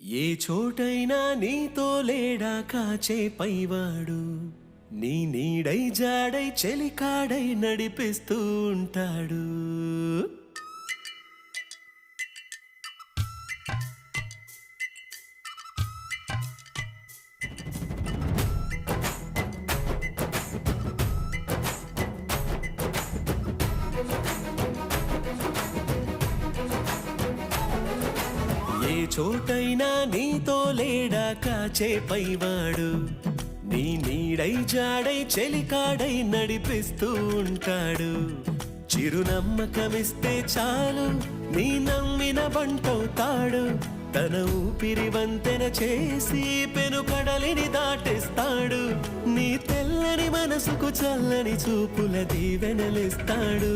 ఏ చోటైనా నీతో లేడా కాచే పైవాడు, నీ నీడై జాడై చెలికాడై నడిపిస్తూ ఉంటాడు. ఏ చోటైనా నీతో లేడా కాచే పైవాడు, నీ నీడై జాడై చెలికాడై నడిపిస్తూ ఉంటాడు. చిరునమ్మకమిస్తే చాలు నీ నమ్మిన బంటవుతాడు. తన ఊపిరి వంతెన చేసి పెను కడలిని దాటేస్తాడు. నీ తెల్లని మనసుకు చల్లని చూపుల దీవెనలిస్తాడు.